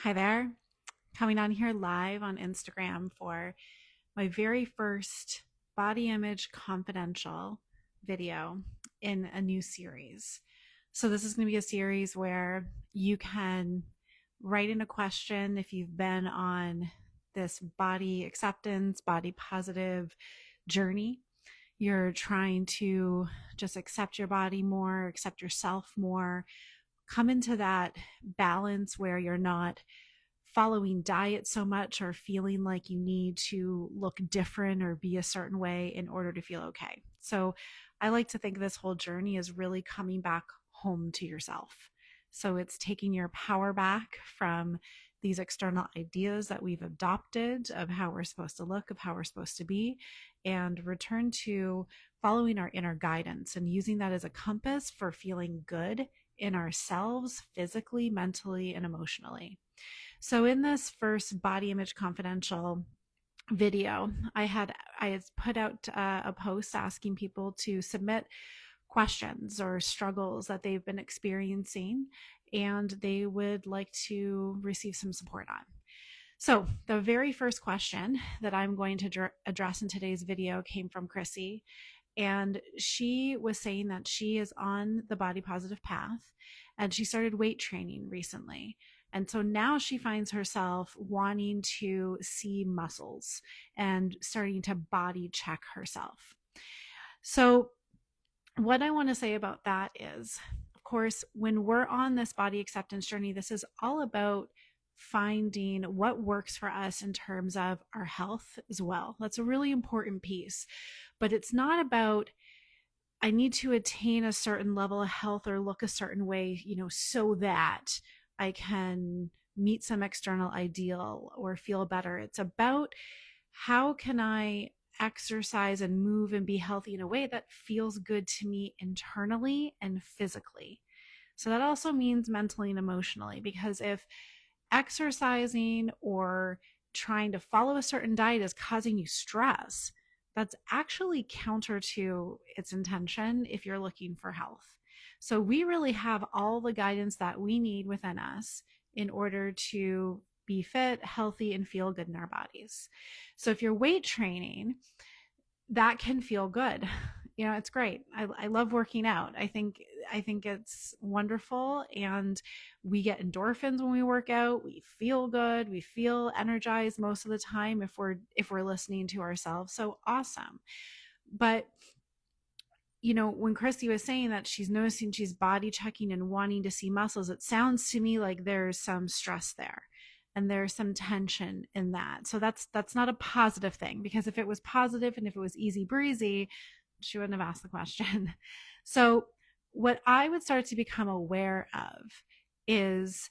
Hi there. Coming on here live on Instagram for my very first body image confidential video in a new series. So, this is going to be a series where you can write in a question if you've been on this body acceptance, body positive journey. You're trying to just accept your body more, accept yourself more, come into that balance where you're not following diet so much or feeling like you need to look different or be a certain way in order to feel okay. So I like to think this whole journey is really coming back home to yourself. So it's taking your power back from these external ideas that we've adopted of how we're supposed to look, of how we're supposed to be, and return to following our inner guidance and using that as a compass for feeling good in ourselves physically, mentally, and emotionally. So in this first Body Image Confidential video, I had put out a post asking people to submit questions or struggles that they've been experiencing and they would like to receive some support on. So the very first question that I'm going to address in today's video came from Chrissy, and she was saying that she is on the body positive path and she started weight training recently. And so now she finds herself wanting to see muscles and starting to body check herself. So, what I want to say about that is, of course, when we're on this body acceptance journey, this is all about finding what works for us in terms of our health as well. That's a really important piece. But it's not about, I need to attain a certain level of health or look a certain way, so that I can meet some external ideal or feel better. It's about how can I exercise and move and be healthy in a way that feels good to me internally and physically. So that also means mentally and emotionally, because if exercising or trying to follow a certain diet is causing you stress, that's actually counter to its intention if you're looking for health. So we really have all the guidance that we need within us in order to be fit, healthy, and feel good in our bodies. So if you're weight training, that can feel good. It's great. I love working out. I think it's wonderful, and we get endorphins when we work out. We feel good. We feel energized most of the time if we're listening to ourselves. So awesome. But when Chrissy was saying that she's noticing she's body checking and wanting to see muscles, it sounds to me like there's some stress there and there's some tension in that. So that's not a positive thing, because if it was positive and if it was easy breezy, she wouldn't have asked the question. So what I would start to become aware of is,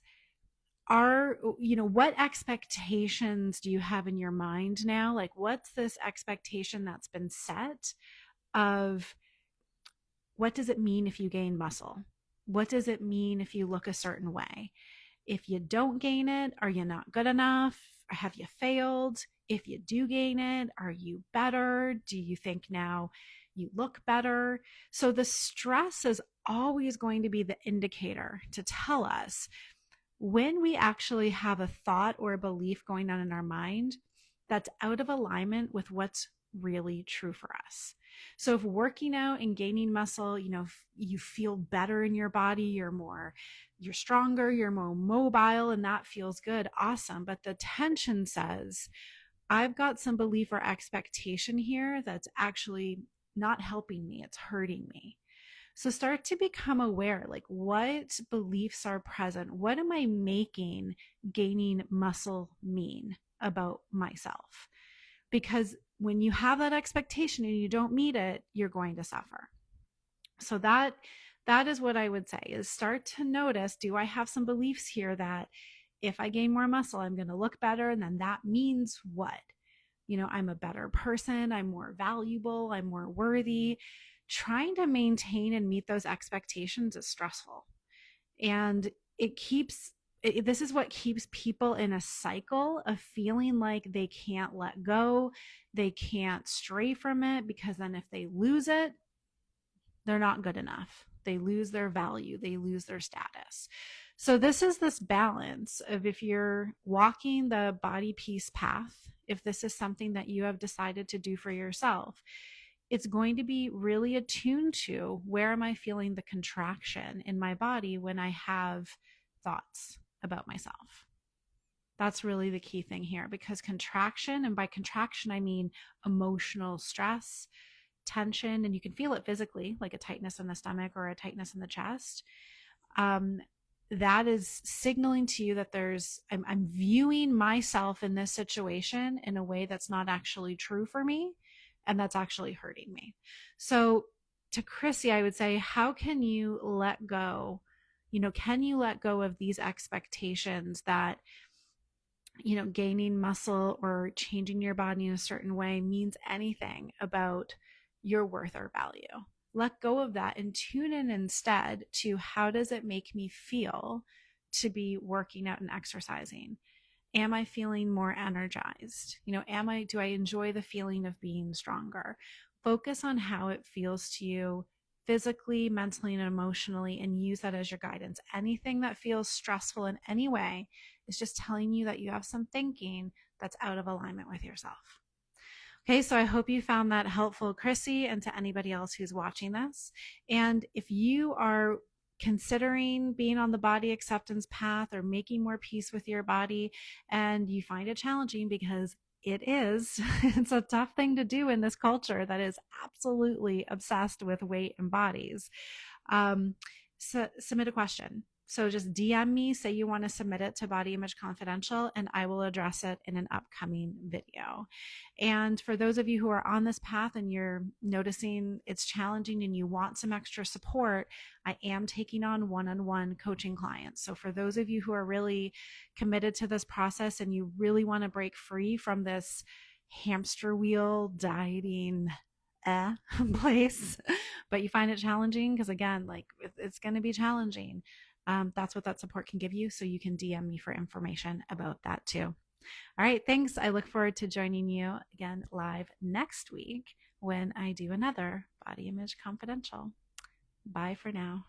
what expectations do you have in your mind now? Like, what's this expectation that's been set of what does it mean if you gain muscle? What does it mean if you look a certain way? If you don't gain it, are you not good enough? Have you failed? If you do gain it, are you better? Do you think now you look better? So the stress is always going to be the indicator to tell us when we actually have a thought or a belief going on in our mind that's out of alignment with what's really true for us. So if working out and gaining muscle, you feel better in your body, you're stronger, you're more mobile, and that feels good. Awesome. But the tension says, I've got some belief or expectation here that's actually not helping me. It's hurting me. So start to become aware, like, what beliefs are present? What am I making gaining muscle mean about myself? Because when you have that expectation and you don't meet it, you're going to suffer. So that is what I would say, is start to notice, do I have some beliefs here that if I gain more muscle, I'm going to look better? And then that means what? I'm a better person, I'm more valuable, I'm more worthy. Trying to maintain and meet those expectations is stressful. And this is what keeps people in a cycle of feeling like they can't let go, they can't stray from it, because then if they lose it, they're not good enough. They lose their value, they lose their status. So this is this balance of if you're walking the body peace path, if this is something that you have decided to do for yourself, it's going to be really attuned to where am I feeling the contraction in my body when I have thoughts about myself. That's really the key thing here, because contraction, and by contraction, I mean emotional stress, tension, and you can feel it physically, like a tightness in the stomach or a tightness in the chest. Um, that is signaling to you that I'm viewing myself in this situation in a way that's not actually true for me, and that's actually hurting me. So to Chrissy, I would say, how can you let go? Can you let go of these expectations that gaining muscle or changing your body in a certain way means anything about your worth or value? Let go of that and tune in instead to how does it make me feel to be working out and exercising? Am I feeling more energized? Do I enjoy the feeling of being stronger? Focus on how it feels to you physically, mentally, and emotionally, and use that as your guidance. Anything that feels stressful in any way is just telling you that you have some thinking that's out of alignment with yourself. Okay, so I hope you found that helpful, Chrissy, and to anybody else who's watching this. And if you are considering being on the body acceptance path or making more peace with your body, and you find it challenging, because it is, it's a tough thing to do in this culture that is absolutely obsessed with weight and bodies. So submit a question. So just DM me, say you want to submit it to Body Image Confidential, and I will address it in an upcoming video. And for those of you who are on this path and you're noticing it's challenging and you want some extra support, I am taking on one-on-one coaching clients. So for those of you who are really committed to this process and you really want to break free from this hamster wheel dieting place, but you find it challenging, because again, like it's going to be challenging. That's what that support can give you. So you can DM me for information about that too. All right, thanks. I look forward to joining you again live next week when I do another Body Image Confidential. Bye for now.